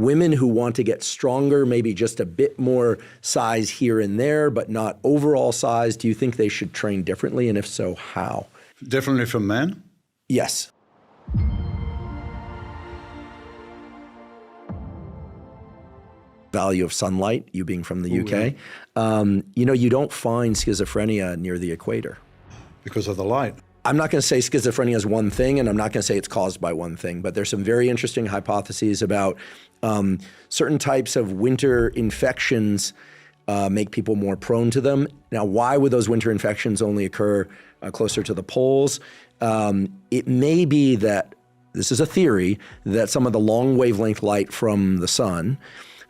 women who want to get stronger, maybe just a bit more size here and there, but not overall size, do you think they should train differently? And if so, how? Differently from men? Yes. Value of sunlight, you being from the UK. Yeah. You don't find schizophrenia near the equator. Because of the light. I'm not going to say schizophrenia is one thing, and I'm not going to say it's caused by one thing, but there's some very interesting hypotheses about certain types of winter infections make people more prone to them. Now, why would those winter infections only occur closer to the poles? It may be that, this is a theory, that some of the long wavelength light from the sun,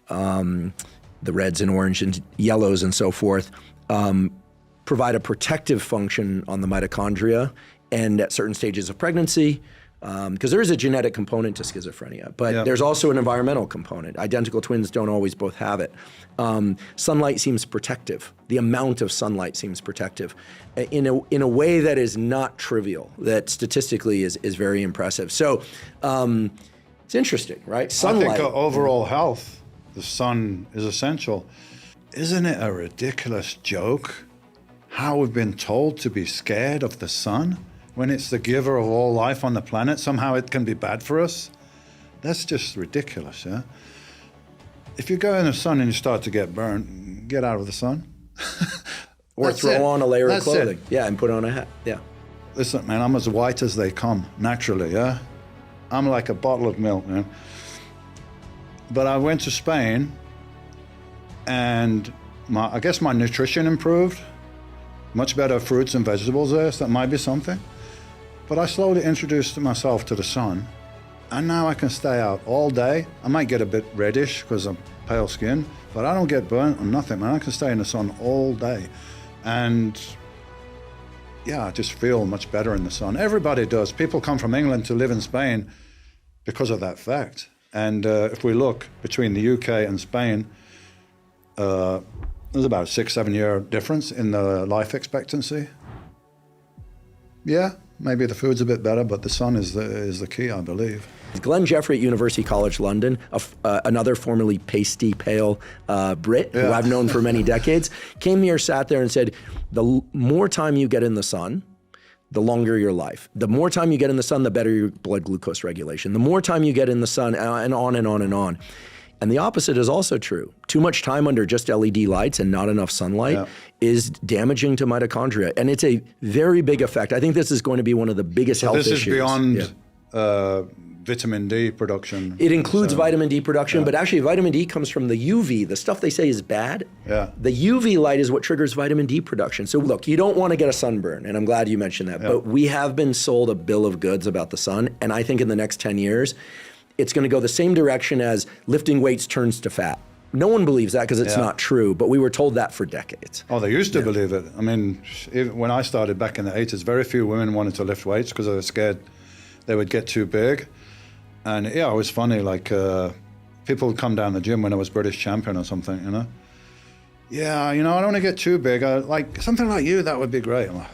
the reds and orange and yellows and so forth, provide a protective function on the mitochondria and at certain stages of pregnancy, because there is a genetic component to schizophrenia, but there's also an environmental component. Identical twins don't always both have it. Sunlight seems protective. The amount of sunlight seems protective in a way that is not trivial, that statistically is very impressive. So it's interesting, right? Sunlight. I think overall health, the sun is essential. Isn't it a ridiculous joke how we've been told to be scared of the sun when it's the giver of all life on the planet? Somehow it can be bad for us. That's just ridiculous, yeah? If you go in the sun and you start to get burnt, get out of the sun. Or throw on a layer of clothing. It. Yeah, and put on a hat, yeah. Listen, man, I'm as white as they come, naturally, yeah? I'm like a bottle of milk, man. But I went to Spain, and I guess my nutrition improved. Much better fruits and vegetables there, so that might be something. But I slowly introduced myself to the sun, and now I can stay out all day. I might get a bit reddish because I'm pale skin, but I don't get burnt or nothing, man. I can stay in the sun all day. And yeah, I just feel much better in the sun. Everybody does. People come from England to live in Spain because of that fact. And if we look between the UK and Spain, there's about a 6-7 year difference in the life expectancy. Yeah, maybe the food's a bit better, but the sun is the key, I believe. Glenn Jeffrey at University College London, another formerly pasty pale Brit who I've known for many decades, came here, sat there and said, the more time you get in the sun, the longer your life. The more time you get in the sun, the better your blood glucose regulation. The more time you get in the sun, and on and on and on. And the opposite is also true. Too much time under just LED lights and not enough sunlight is damaging to mitochondria. And it's a very big effect. I think this is going to be one of the biggest health issues. This is beyond vitamin D production. It includes vitamin D production, but actually vitamin D comes from the UV, the stuff they say is bad. Yeah. The UV light is what triggers vitamin D production. So look, you don't want to get a sunburn, and I'm glad you mentioned that, but we have been sold a bill of goods about the sun, and I think in the next 10 years, it's going to go the same direction as lifting weights turns to fat. No one believes that because it's not true, but we were told that for decades. Oh, they used to believe it. I mean, when I started back in the 80s, very few women wanted to lift weights because they were scared they would get too big. And yeah, it was funny, like people would come down the gym when I was British champion or something, you know? Yeah, I don't want to get too big. Like something like you, that would be great. I'm like,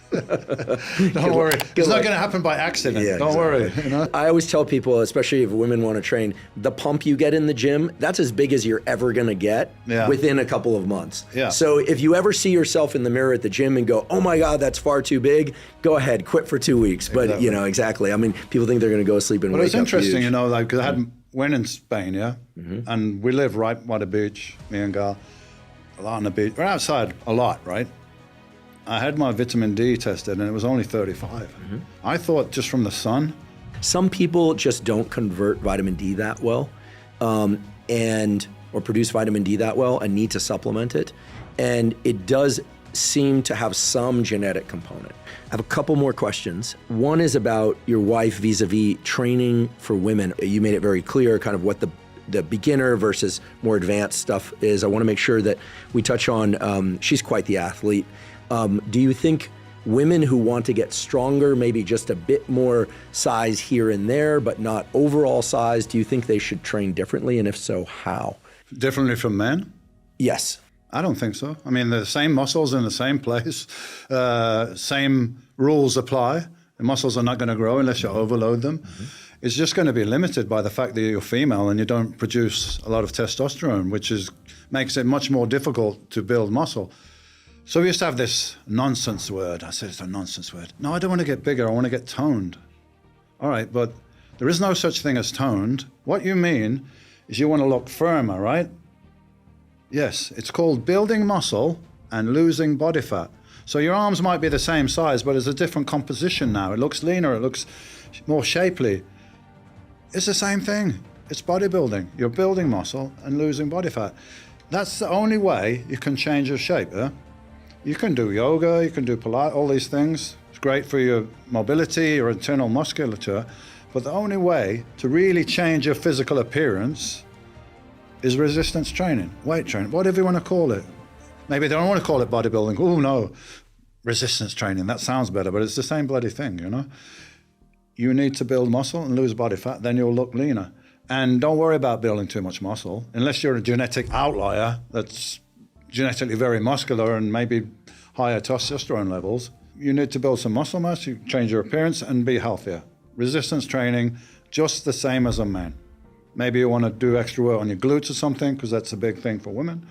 don't worry. It's not going to happen by accident. Yeah, don't worry. I always tell people, especially if women want to train, the pump you get in the gym, that's as big as you're ever going to get within a couple of months. Yeah. So if you ever see yourself in the mirror at the gym and go, oh my God, that's far too big, go ahead, quit for 2 weeks. But exactly. I mean, people think they're going to go to sleep and wake up. But it's interesting, like, because I went in Spain, and we live right by the beach, me and Gal, a lot on the beach. We're outside a lot, right? I had my vitamin D tested and it was only 35. I thought just from the sun. Some people just don't convert vitamin D that well or produce vitamin D that well and need to supplement it. And it does seem to have some genetic component. I have a couple more questions. One is about your wife vis-a-vis training for women. You made it very clear kind of what the beginner versus more advanced stuff is. I want to make sure that we touch on, she's quite the athlete. Do you think women who want to get stronger, maybe just a bit more size here and there, but not overall size, do you think they should train differently? And if so, how? Differently from men? Yes. I don't think so. I mean, the same muscles in the same place, same rules apply. The muscles are not going to grow unless you overload them. is just going to be limited by the fact that you're female and you don't produce a lot of testosterone, which makes it much more difficult to build muscle. So we used to have this nonsense word. I said, it's a nonsense word. No, I don't want to get bigger. I want to get toned. All right, but there is no such thing as toned. What you mean is you want to look firmer, right? Yes, it's called building muscle and losing body fat. So your arms might be the same size, but it's a different composition now. It looks leaner, it looks more shapely. It's the same thing. It's bodybuilding. You're building muscle and losing body fat. That's the only way you can change your shape. You can do yoga, you can do Pilates, all these things. It's great for your mobility, your internal musculature. But the only way to really change your physical appearance is resistance training, weight training, whatever you want to call it. Maybe they don't want to call it bodybuilding. Oh, no, resistance training, that sounds better, but it's the same bloody thing, you know? You need to build muscle and lose body fat, then you'll look leaner. And don't worry about building too much muscle, unless you're a genetic outlier that's genetically very muscular and maybe higher testosterone levels. You need to build some muscle mass, you change your appearance and be healthier. Resistance training, just the same as a man. Maybe you want to do extra work on your glutes or something, because that's a big thing for women.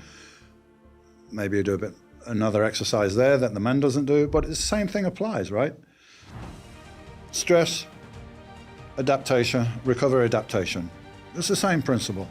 Maybe you do another exercise there that the man doesn't do, but the same thing applies, right? Stress, adaptation, recovery adaptation. It's the same principle.